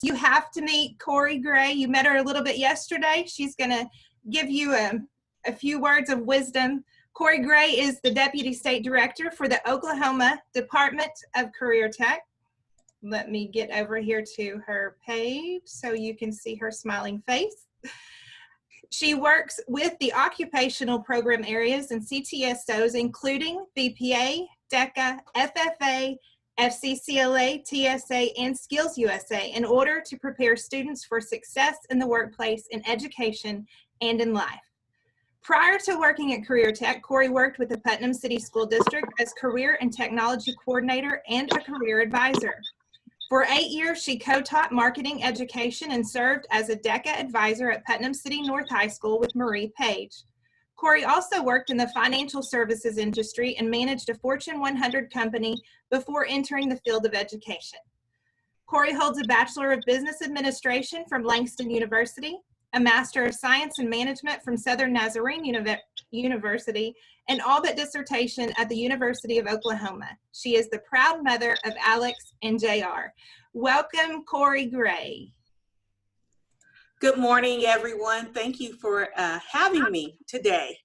You have to meet Corey Gray. You met her a little bit yesterday. She's going to give you a few words of wisdom. Corey Gray is the Deputy State Director for the Oklahoma Department of Career Tech. Let me get over here to her page so you can see her smiling face. She works with the occupational program areas and CTSOs, including BPA, DECA, FFA, FCCLA, TSA, and Skills USA, in order to prepare students for success in the workplace, in education, and in life. Prior to working at Career Tech, Corey worked with the Putnam City School District as Career and Technology Coordinator and a Career Advisor. For 8 years, she co-taught marketing education and served as a DECA advisor at Putnam City North High School with Marie Page. Corey also worked in the financial services industry and managed a Fortune 100 company before entering the field of education. Corey holds a Bachelor of Business Administration from Langston University, a Master of Science in Management from Southern Nazarene University, and all but dissertation at the University of Oklahoma. She is the proud mother of Alex and JR. Welcome, Corey Gray. Good morning, everyone. Thank you for having me today.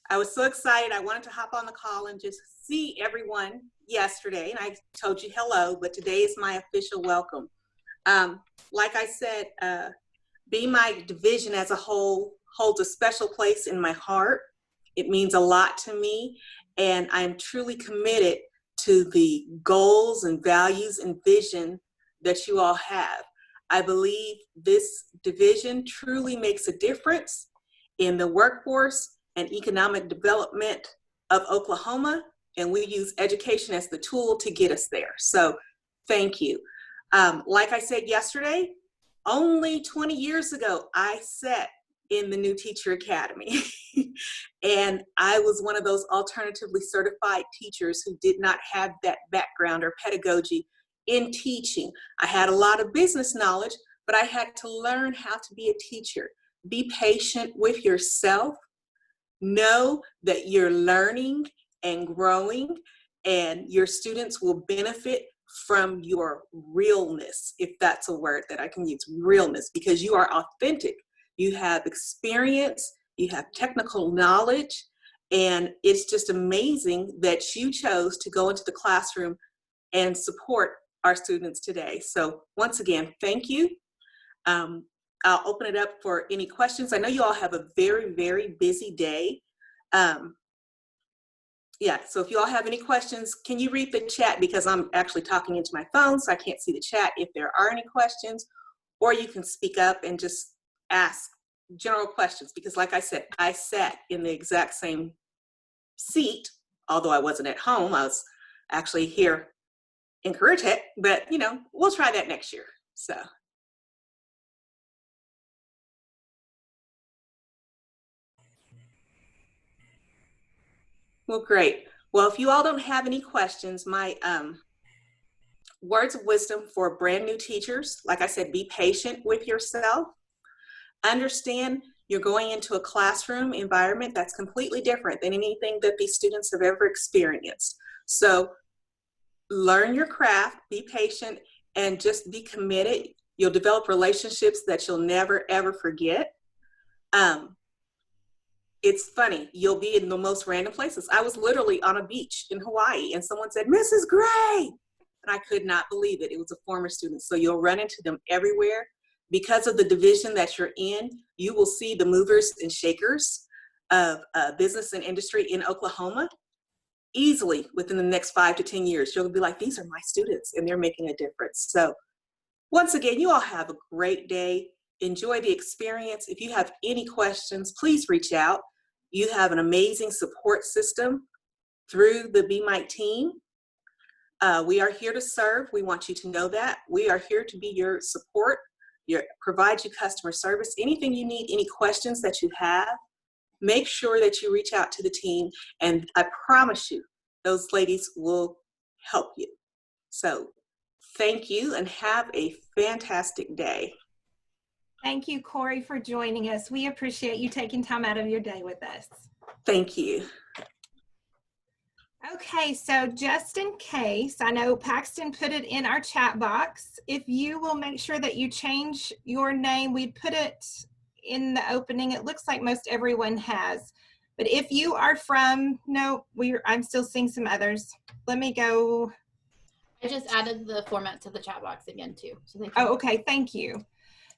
I was so excited. I wanted to hop on the call and just see everyone yesterday, and I told you hello, but today is my official welcome. Like I said, BMITE division as a whole holds a special place in my heart. It means a lot to me, and I'm truly committed to the goals and values and vision that you all have. I believe this division truly makes a difference in the workforce and economic development of Oklahoma, and we use education as the tool to get us there. So thank you. Like I said yesterday, only 20 years ago, I sat in the New Teacher Academy. And I was one of those alternatively certified teachers who did not have that background or pedagogy in teaching. I had a lot of business knowledge, but I had to learn how to be a teacher. Be patient with yourself. Know that you're learning and growing, and your students will benefit from your realness, if that's a word that I can use, realness, because you are authentic. You have experience, you have technical knowledge, and it's just amazing that you chose to go into the classroom and support our students today. So once again, thank you. I'll open it up for any questions. I know you all have a very, very busy day. Yeah, so if you all have any questions, can you read the chat? Because I'm actually talking into my phone, so I can't see the chat if there are any questions, or you can speak up and just ask general questions, because like I said, I sat in the exact same seat, although I wasn't at home. I was actually here in Career Tech, but you know, we'll try that next year. So. Well, great. Well, if you all don't have any questions, my words of wisdom for brand new teachers, like I said, be patient with yourself. Understand you're going into a classroom environment that's completely different than anything that these students have ever experienced. So learn your craft, be patient, and just be committed. You'll develop relationships that you'll never, ever forget. It's funny, you'll be in the most random places. I was literally on a beach in Hawaii and someone said, Mrs. Gray, and I could not believe it. It was a former student. So you'll run into them everywhere. Because of the division that you're in, you will see the movers and shakers of business and industry in Oklahoma easily within the next 5 to 10 years. You'll be like, these are my students and they're making a difference. So once again, you all have a great day. Enjoy the experience. If you have any questions, please reach out. You have an amazing support system through the BMITE team. We are here to serve. We want you to know that. We are here to be your support, provide you customer service. Anything you need, any questions that you have, make sure that you reach out to the team, and I promise you, those ladies will help you. So thank you and have a fantastic day. Thank you, Corey, for joining us. We appreciate you taking time out of your day with us. Thank you. Okay, so just in case, I know Paxton put it in our chat box. If you will make sure that you change your name, we put it in the opening. It looks like most everyone has. But if you are from, no, I'm still seeing some others. Let me go. I just added the format to the chat box again too. So they can Oh, okay, thank you.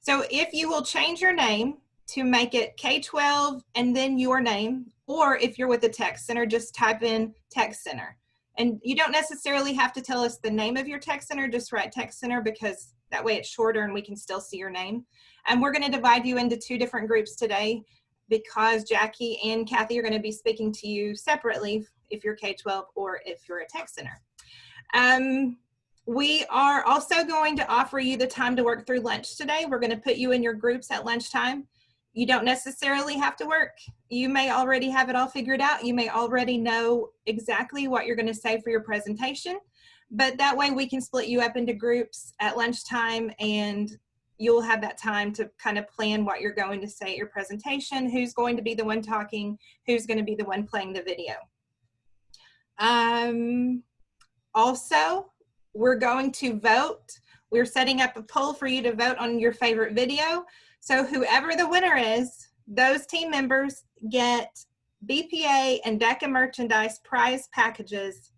So if you will change your name to make it K-12 and then your name, or if you're with the Tech Center, just type in Tech Center. And you don't necessarily have to tell us the name of your Tech Center, just write Tech Center because that way it's shorter and we can still see your name. And we're going to divide you into 2 different groups today because Jackie and Kathy are going to be speaking to you separately if you're K-12 or if you're a Tech Center. We are also going to offer you the time to work through lunch today. We're going to put you in your groups at lunchtime. You don't necessarily have to work. You may already have it all figured out. You may already know exactly what you're going to say for your presentation, but that way we can split you up into groups at lunchtime and you'll have that time to kind of plan what you're going to say at your presentation, who's going to be the one talking, who's going to be the one playing the video. Also, we're going to vote. We're setting up a poll for you to vote on your favorite video. So whoever the winner is, those team members get BPA and DECA merchandise prize packages.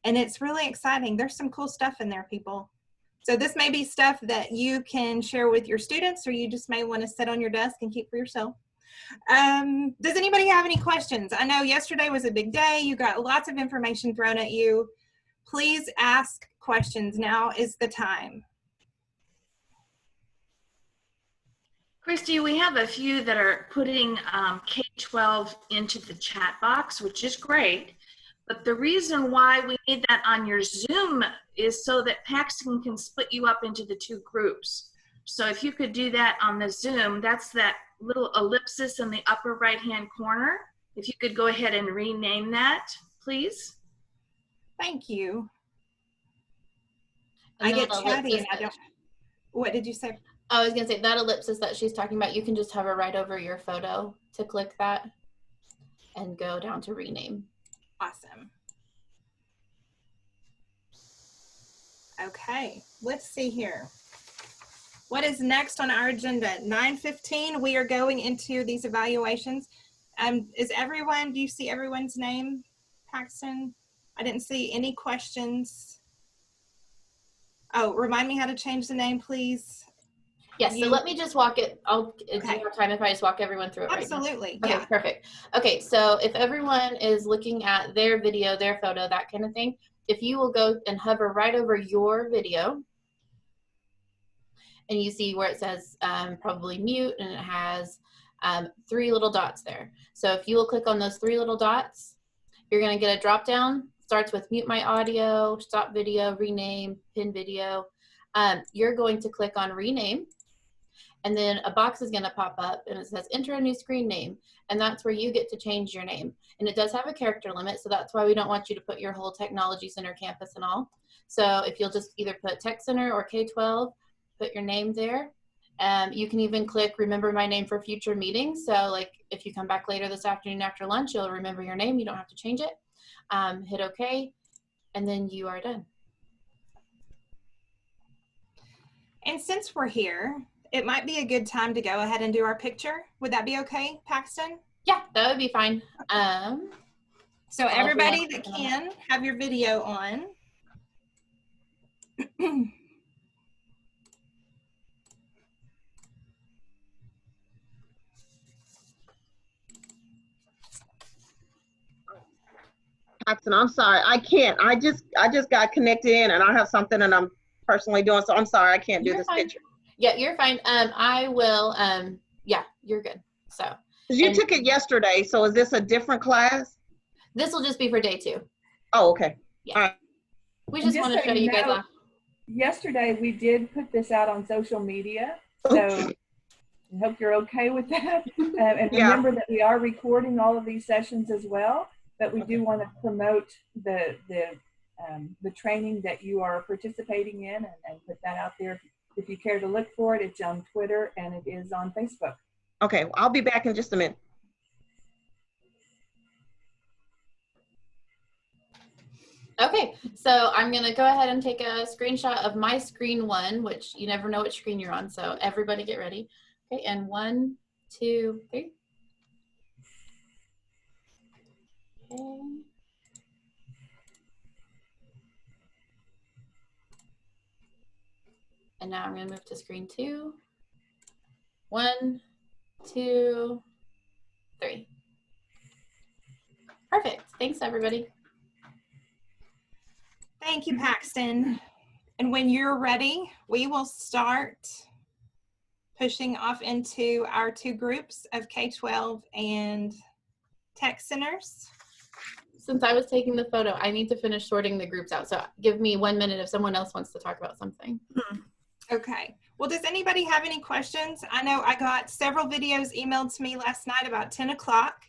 And it's really exciting. There's some cool stuff in there, people. So this may be stuff that you can share with your students or you just may want to sit on your desk and keep for yourself. Does anybody have any questions? I know yesterday was a big day. You got lots of information thrown at you. Please ask questions. Now is the time. Christy, we have a few that are putting K-12 into the chat box, which is great. But the reason why we need that on your Zoom is so that Paxton can split you up into the 2 groups. So if you could do that on the Zoom, that's that little ellipsis in the upper right-hand corner. If you could go ahead and rename that, please. Thank you. And I get that chatty and ellipsis I don't. What did you say? I was gonna say that ellipsis that she's talking about, you can just hover right over your photo to click that and go down to rename. Awesome. Okay, let's see here. What is next on our agenda? 9:15, we are going into these evaluations. Is everyone, do you see everyone's name, Paxton? I didn't see any questions. Oh, remind me how to change the name, please. Yes, so let me just walk it. Do you Okay. have time if I just walk everyone through it right now? Absolutely, Okay, yeah. perfect. Okay, so if everyone is looking at their video, their photo, that kind of thing, if you will go and hover right over your video, and you see where it says probably mute, and it has 3 little dots there. So if you will click on those 3 little dots, you're gonna get a drop down. Starts with mute my audio, stop video, rename, pin video. You're going to click on rename, and then a box is gonna pop up and it says enter a new screen name, and that's where you get to change your name. And it does have a character limit, so that's why we don't want you to put your whole Technology Center campus and all. So if you'll just either put Tech Center or K-12, put your name there. You can even click remember my name for future meetings. So like if you come back later this afternoon after lunch, you'll remember your name. You don't have to change it. Hit OK, and then you are done. And since we're here, it might be a good time to go ahead and do our picture. Would that be okay, Paxton? Yeah, that would be fine. So everybody that can, have your video on. Paxton, I'm sorry, I can't. I just got connected in, and I have something that I'm personally doing, so I'm sorry, I can't do this picture. Yeah, you're fine. I will. Yeah, you're good. So you took it yesterday, so is this a different class? This will just be for day 2. Oh, okay. Yeah. All right. We just want to show you guys off. Yesterday we did put this out on social media, so I hope you're okay with that. And remember that we are recording all of these sessions as well, but we do want to promote the training that you are participating in and put that out there. If you care to look for it, it's on Twitter and it is on Facebook. Okay, I'll be back in just a minute. Okay, so I'm gonna go ahead and take a screenshot of my screen 1, which you never know which screen you're on, so everybody get ready. Okay, and 1, 2, 3. Okay. And now I'm gonna move to screen 2. 1, 2, 3. Perfect, thanks everybody. Thank you, Paxton. And when you're ready, we will start pushing off into our 2 groups of K-12 and tech centers. Since I was taking the photo, I need to finish sorting the groups out. So give me 1 minute if someone else wants to talk about something. Okay. Well, does anybody have any questions? I know I got several videos emailed to me last night about 10 o'clock.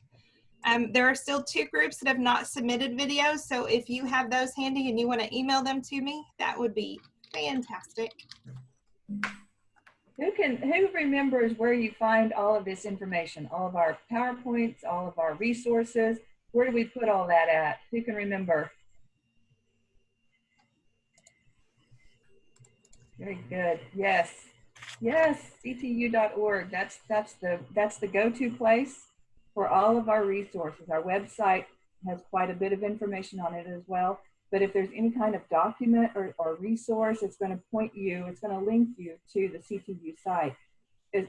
There are still 2 groups that have not submitted videos. So if you have those handy and you want to email them to me, that would be fantastic. Who remembers where you find all of this information, all of our PowerPoints, all of our resources? Where do we put all that at? Who can remember? Very good. Yes. Yes, ctu.org. That's the go-to place for all of our resources. Our website has quite a bit of information on it as well. But if there's any kind of document or resource, it's going to point you, it's going to link you to the CTU site.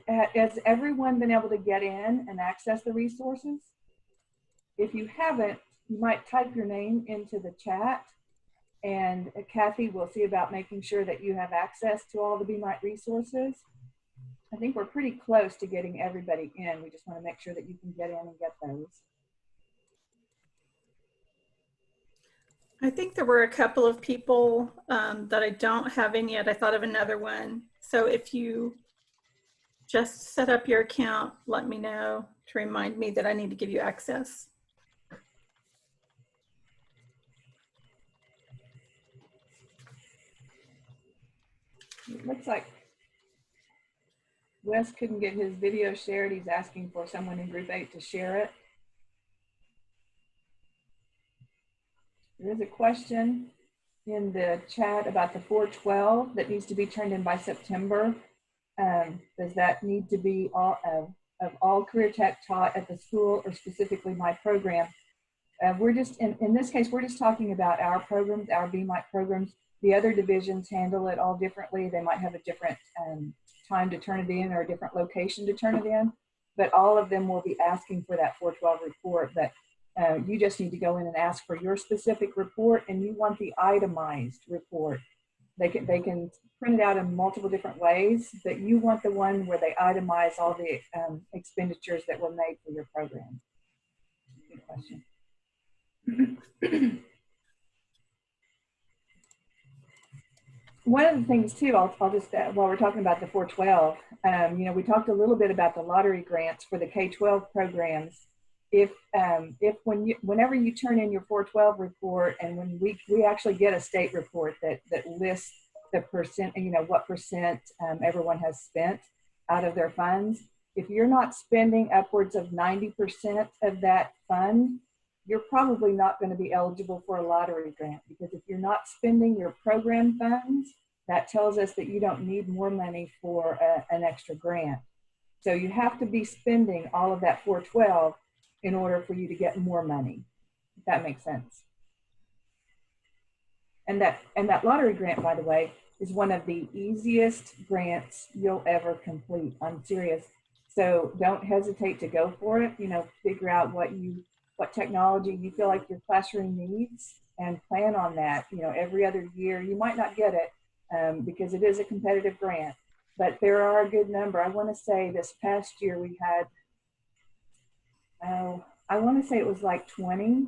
Has everyone been able to get in and access the resources? If you haven't, you might type your name into the chat, and Kathy will see about making sure that you have access to all the BMITE resources. I think we're pretty close to getting everybody in. We just want to make sure that you can get in and get those. I think there were a couple of people that I don't have in yet. I thought of another one. So if you just set up your account, let me know to remind me that I need to give you access. It looks like Wes couldn't get his video shared. He's asking for someone in group 8 to share it. There is a question in the chat about the 412 that needs to be turned in by September. Does that need to be all of all career tech taught at the school or specifically my program? We're just, in this case, we're just talking about our programs, our BMITE programs. The other divisions handle it all differently. They might have a different time to turn it in or a different location to turn it in, but all of them will be asking for that 412 report. But you just need to go in and ask for your specific report, and you want the itemized report. They can print it out in multiple different ways, but you want the one where they itemize all the expenditures that were made for your program. Good question. One of the things too, I'll just, while we're talking about the 412, you know, we talked a little bit about the lottery grants for the K-12 programs. Whenever you turn in your 412 report, and when we actually get a state report that lists the percent, you know, what percent everyone has spent out of their funds. If you're not spending upwards of 90% of that fund, you're probably not going to be eligible for a lottery grant, because if you're not spending your program funds, that tells us that you don't need more money for an extra grant. So you have to be spending all of that 412 in order for you to get more money, if that makes sense. And that lottery grant, by the way, is one of the easiest grants you'll ever complete. I'm serious. So don't hesitate to go for it. You know, figure out what technology you feel like your classroom needs and plan on that. You know, every other year, you might not get it because it is a competitive grant, but there are a good number. I want to say this past year we had, I want to say it was like 20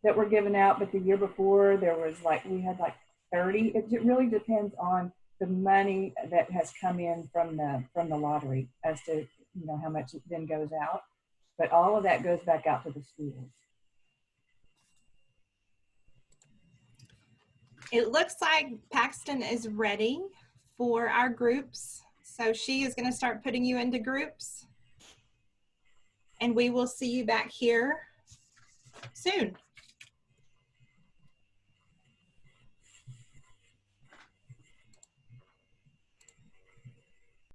that were given out, but the year before there was like, we had like 30. It really depends on the money that has come in from the lottery as to, you know, how much it then goes out. But all of that goes back out to the schools. It looks like Paxton is ready for our groups. So she is going to start putting you into groups. And we will see you back here soon.